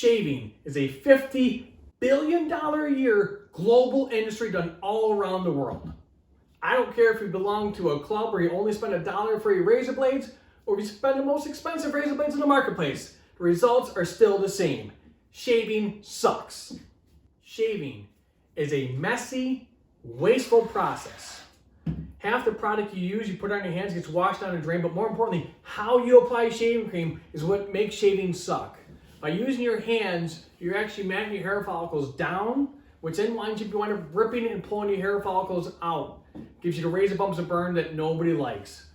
Shaving is a $50 billion a year global industry done all around the world. I don't care if you belong to a club where you only spend $1 for your razor blades, or if you spend the most expensive razor blades in the marketplace. The results are still the same. Shaving sucks. Shaving is a messy, wasteful process. Half the product you use, you put on your hands, gets washed down and drained, but more importantly, how you apply shaving cream is what makes shaving suck. By using your hands, you're actually matting your hair follicles down, which then winds up you wind up ripping and pulling your hair follicles out. Gives you the razor bumps of burn that nobody likes.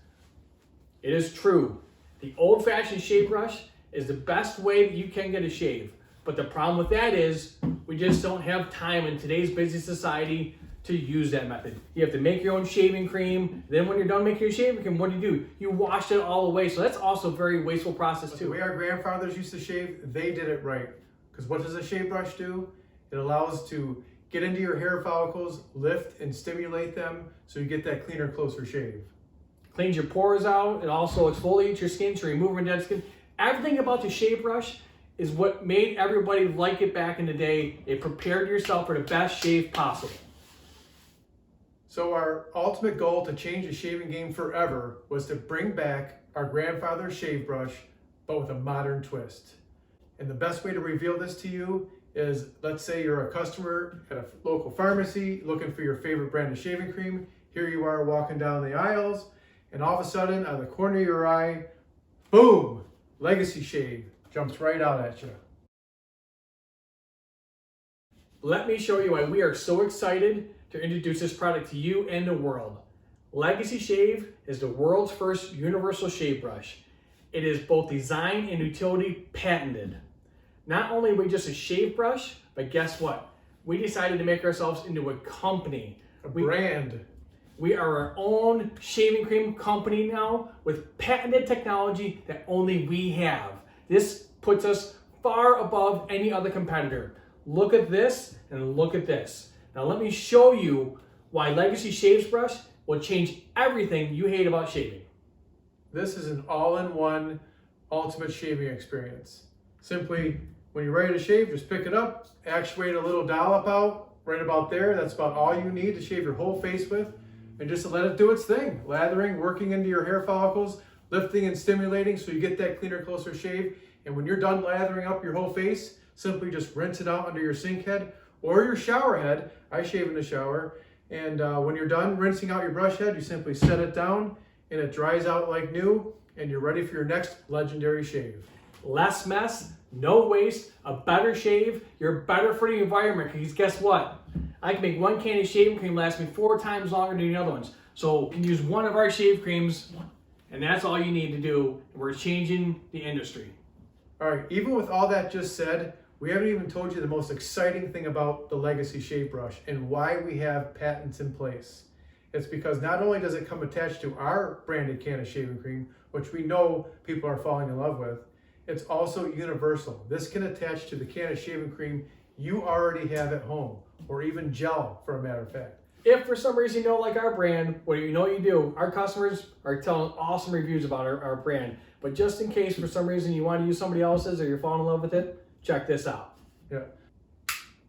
It is true. The old-fashioned shave brush is the best way that you can get a shave. But the problem with that is we just don't have time in today's busy society to use that method. You have to make your own shaving cream. Then when you're done making your shaving cream, what do? You wash it all away. So that's also a very wasteful process too. The way our grandfathers used to shave, they did it right. Because what does a shave brush do? It allows to get into your hair follicles, lift and stimulate them so you get that cleaner, closer shave. Cleans your pores out. It also exfoliates your skin to remove dead skin. Everything about the shave brush is what made everybody like it back in the day. It prepared yourself for the best shave possible. So our ultimate goal to change the shaving game forever was to bring back our grandfather's shave brush, but with a modern twist. And the best way to reveal this to you is, let's say you're a customer at a local pharmacy looking for your favorite brand of shaving cream. Here you are walking down the aisles, and all of a sudden, out of the corner of your eye, boom, Legacy Shave jumps right out at you. Let me show you why we are so excited to introduce this product to you and the world. Legacy Shave is the world's first universal shave brush. It is both design and utility patented. Not only are we just a shave brush, but guess what? We decided to make ourselves into a company. A brand. We are our own shaving cream company now with patented technology that only we have. This puts us far above any other competitor. Look at this and look at this. Now let me show you why Legacy Shave Brush will change everything you hate about shaving. This is an all-in-one ultimate shaving experience. Simply, when you're ready to shave, just pick it up, actuate a little dollop out right about there. That's about all you need to shave your whole face with, and just to let it do its thing. Lathering, working into your hair follicles, lifting and stimulating so you get that cleaner, closer shave. And when you're done lathering up your whole face, simply just rinse it out under your sink head or your shower head. I shave in the shower. And when you're done rinsing out your brush head, you simply set it down and it dries out like new, and you're ready for your next legendary shave. Less mess, no waste, a better shave. You're better for the environment, because guess what? I can make one can of shaving cream last me 4 times longer than the other ones. So you can use one of our shave creams, and that's all you need to do. We're changing the industry. All right, even with all that just said, we haven't even told you the most exciting thing about the Legacy Shave Brush and why we have patents in place. It's because not only does it come attached to our branded can of shaving cream, which we know people are falling in love with, it's also universal. This can attach to the can of shaving cream you already have at home, or even gel, for a matter of fact. If for some reason you don't like our brand, well, you know what you do. Our customers are telling awesome reviews about our brand. But just in case for some reason you want to use somebody else's or you're falling in love with it, check this out. Yeah.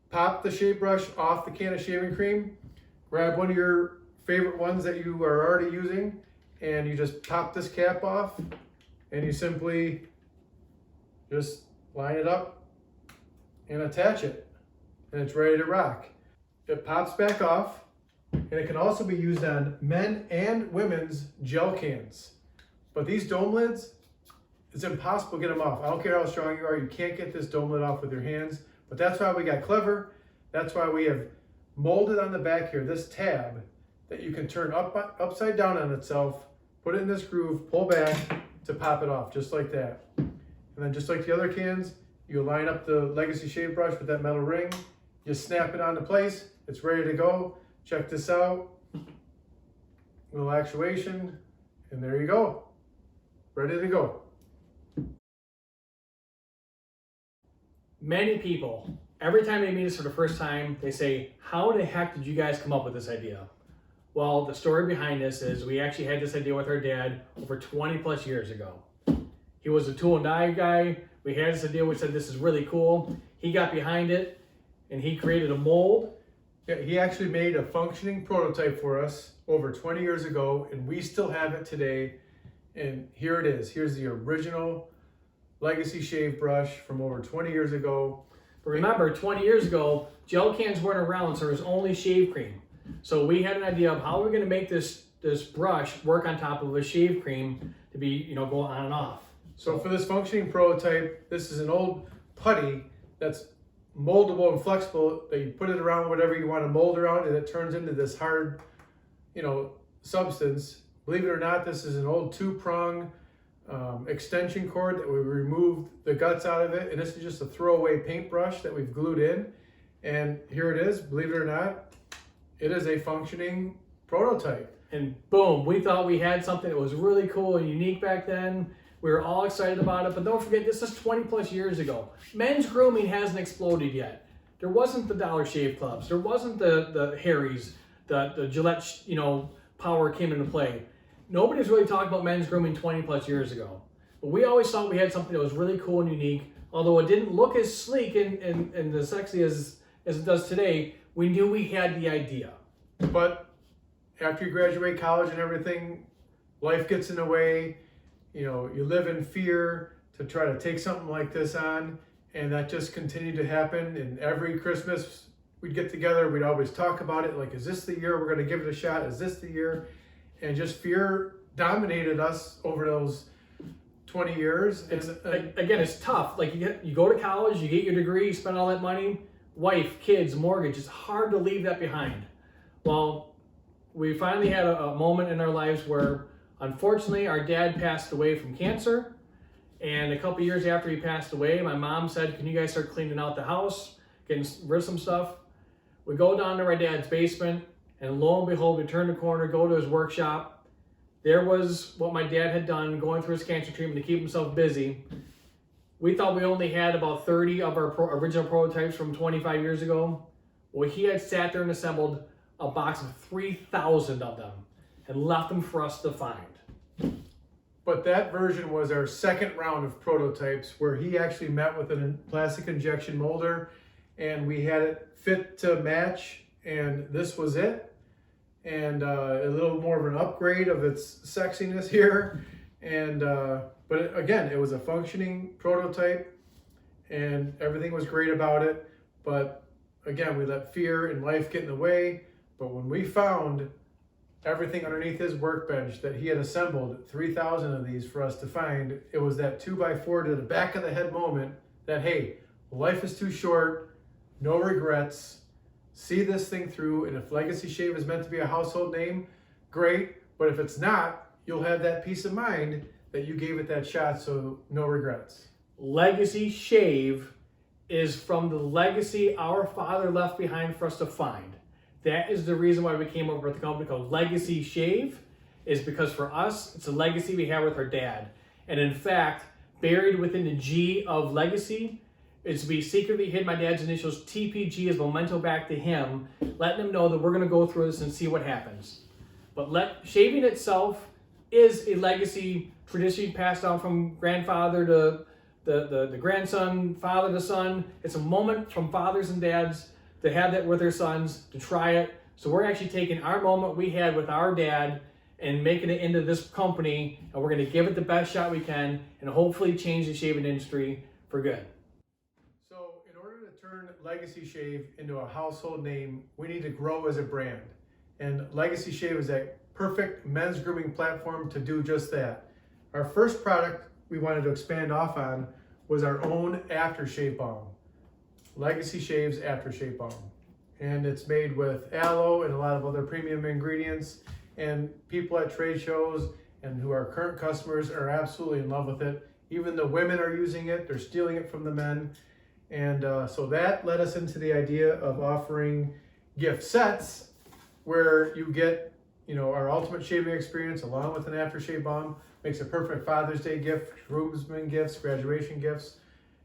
Pop the shave brush off the can of shaving cream, grab one of your favorite ones that you are already using, and you just pop this cap off, and you simply just line it up and attach it, and it's ready to rock. It pops back off, and it can also be used on men and women's gel cans. But these dome lids, it's impossible to get them off. I don't care how strong you are, you can't get this dome lid off with your hands. But that's why we got clever. That's why we have molded on the back here this tab that you can turn upside down on itself, put it in this groove, pull back to pop it off, just like that. And then just like the other cans, you line up the Legacy Shave Brush with that metal ring, you snap it onto place, it's ready to go. Check this out. Little actuation, and there you go. Ready to go. Many people, every time they meet us for the first time, they say, how the heck did you guys come up with this idea? Well, the story behind this is we actually had this idea with our dad over 20 plus years ago. He He was a tool and die guy. We had this idea. We said, this is really cool. He got behind it and he created a mold. Yeah, he actually made a functioning prototype for us over 20 years ago, and we still have it today. And here it is. Here's the original Legacy shave brush from over 20 years ago. But remember, 20 years ago, gel cans weren't around, so there was only shave cream. So we had an idea of how we're going to make this brush work on top of a shave cream to be, go on and off. So for this functioning prototype, this is an old putty that's moldable and flexible, that you put it around whatever you want to mold around, and it turns into this hard, substance. Believe it or not, this is an old 2-prong extension cord that we removed the guts out of it, and this is just a throwaway paintbrush that we've glued in. And here it is. Believe it or not, it is a functioning prototype. And boom, we thought we had something that was really cool and unique back then. We were all excited about it, but don't forget, this is 20 plus years ago. Men's grooming hasn't exploded yet. There wasn't the Dollar Shave Clubs. There wasn't the Harry's, the Gillette, power came into play. Nobody's really talked about men's grooming 20 plus years ago. But we always thought we had something that was really cool and unique. Although it didn't look as sleek and as sexy as it does today, we knew we had the idea. But after you graduate college and everything, life gets in the way. You live in fear to try to take something like this on, and that just continued to happen. And every Christmas we'd get together, we'd always talk about it, like, is this the year we're going to give it a shot? Is this the year? And just fear dominated us over those 20 years. Again, it's tough. Like you go to college, you get your degree, you spend all that money, wife, kids, mortgage. It's hard to leave that behind. Well, we finally had a moment in our lives where, unfortunately, our dad passed away from cancer. And a couple years after he passed away, my mom said, can you guys start cleaning out the house, getting rid of some stuff? We go down to our dad's basement, and lo and behold, we turn the corner, go to his workshop. There was what my dad had done, going through his cancer treatment to keep himself busy. We thought we only had about 30 of our original prototypes from 25 years ago. Well, he had sat there and assembled a box of 3,000 of them and left them for us to find. But that version was our second round of prototypes, where he actually met with a plastic injection molder, and we had it fit to match, and this was it. And a little more of an upgrade of its sexiness here. And but again, it was a functioning prototype, and everything was great about it. But again, we let fear and life get in the way. But when we found everything underneath his workbench that he had assembled, 3,000 of these for us to find, it was that 2x4 to the back of the head moment that, hey, life is too short, no regrets, see this thing through, and if Legacy Shave is meant to be a household name, great, but if it's not, you'll have that peace of mind that you gave it that shot, so no regrets. Legacy Shave is from the legacy our father left behind for us to find. That is the reason why we came over with the company called Legacy Shave, is because for us, it's a legacy we have with our dad. And in fact, buried within the G of legacy is we secretly hid my dad's initials, TPG, as memento back to him, letting him know that we're going to go through this and see what happens. But shaving itself is a legacy tradition passed down from grandfather to the grandson, father to son. It's a moment from fathers and dads to have that with their sons, to try it. So we're actually taking our moment we had with our dad and making it into this company, and we're going to give it the best shot we can and hopefully change the shaving industry for good. So in order to turn Legacy Shave into a household name, we need to grow as a brand. And Legacy Shave is a perfect men's grooming platform to do just that. Our first product we wanted to expand off on was our own aftershave balm. Legacy Shave's aftershave balm. And it's made with aloe and a lot of other premium ingredients. And people at trade shows and who are current customers are absolutely in love with it. Even the women are using it. They're stealing it from the men. And so that led us into the idea of offering gift sets where you get, our ultimate shaving experience along with an aftershave balm. Makes a perfect Father's Day gift, groomsmen gifts, graduation gifts,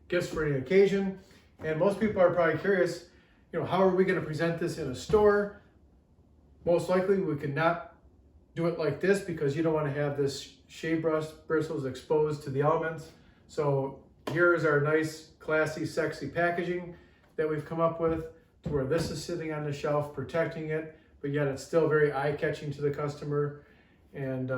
gifts for any occasion. And most people are probably curious, how are we going to present this in a store? Most likely we could not do it like this because you don't want to have this shave brush bristles exposed to the elements. So here is our nice, classy, sexy packaging that we've come up with, to where this is sitting on the shelf protecting it, but yet it's still very eye-catching to the customer. And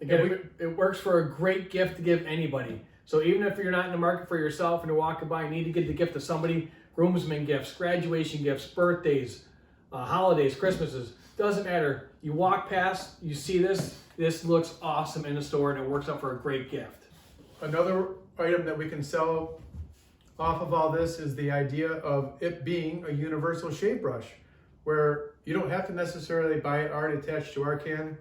Again, it works for a great gift to give anybody. So even if you're not in the market for yourself and you're walking by and need to give the gift to somebody, groomsmen gifts, graduation gifts, birthdays, holidays, Christmases, doesn't matter. You walk past, you see this looks awesome in the store, and it works out for a great gift. another item that we can sell off of all this is the idea of it being a universal shave brush, where you don't have to necessarily buy it already attached to our can.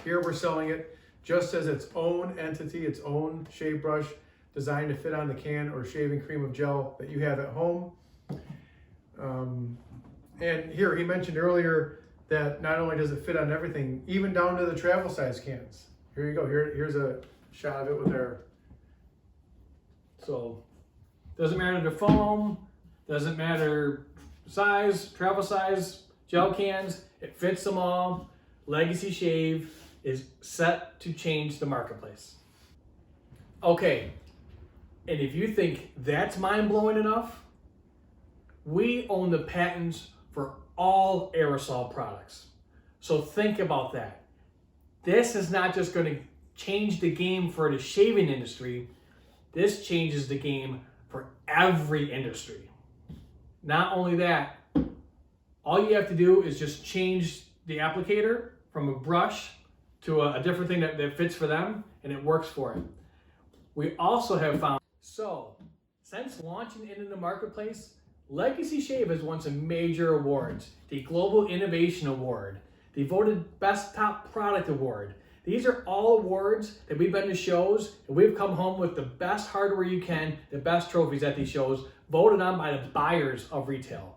Here we're selling it just as its own entity, its own shave brush designed to fit on the can or shaving cream of gel that you have at home. And here, he mentioned earlier that not only does it fit on everything, even down to the travel size cans. Here you go, here's a shot of it with our... So doesn't matter the foam, doesn't matter size, travel size, gel cans, it fits them all. Legacy Shave is set to change the marketplace. Okay, and if you think that's mind-blowing enough, we own the patents for all aerosol products. So think about that. This is not just going to change the game for the shaving industry, this changes the game for every industry. Not only that, all you have to do is just change the applicator from a brush to a different thing that fits for them, and it works for it. We also have found, so since launching into the marketplace, Legacy Shave has won some major awards. The Global Innovation Award, the voted Best Top Product Award. These are all awards that we've been to shows, and we've come home with the best hardware you can, the best trophies at these shows, voted on by the buyers of retail.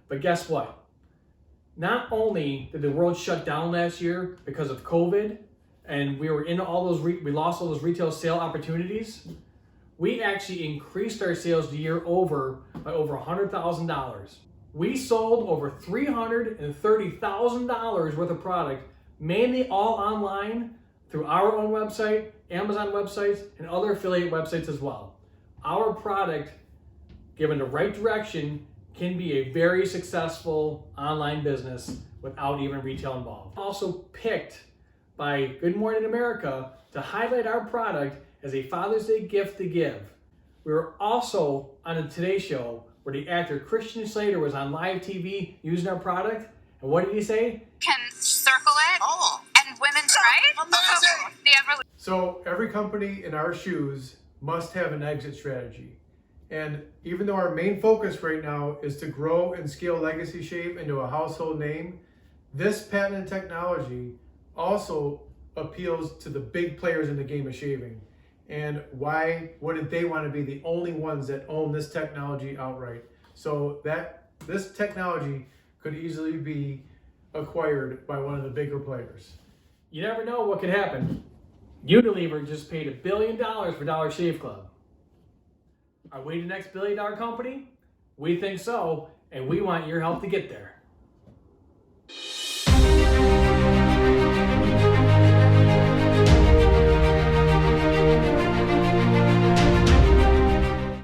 But guess what? Not only did the world shut down last year because of COVID, and we were in all those, we lost all those retail sale opportunities, we actually increased our sales the year over by over $100,000. We sold over $330,000 worth of product, mainly all online through our own website, Amazon websites, and other affiliate websites as well. Our product, given the right direction, can be a very successful online business without even retail involved. Also picked by Good Morning America to highlight our product as a Father's Day gift to give. We were also on the Today Show where the actor Christian Slater was on live TV using our product. And what did he say? Can circle it and women's right? Amazing. The evolution. So every company in our shoes must have an exit strategy. And even though our main focus right now is to grow and scale Legacy Shave into a household name, this patented technology also appeals to the big players in the game of shaving. And why wouldn't they want to be the only ones that own this technology outright? So that this technology could easily be acquired by one of the bigger players. You never know what could happen. Unilever just paid $1 billion for Dollar Shave Club. Are we the next $1 billion company? We think so, and we want your help to get there.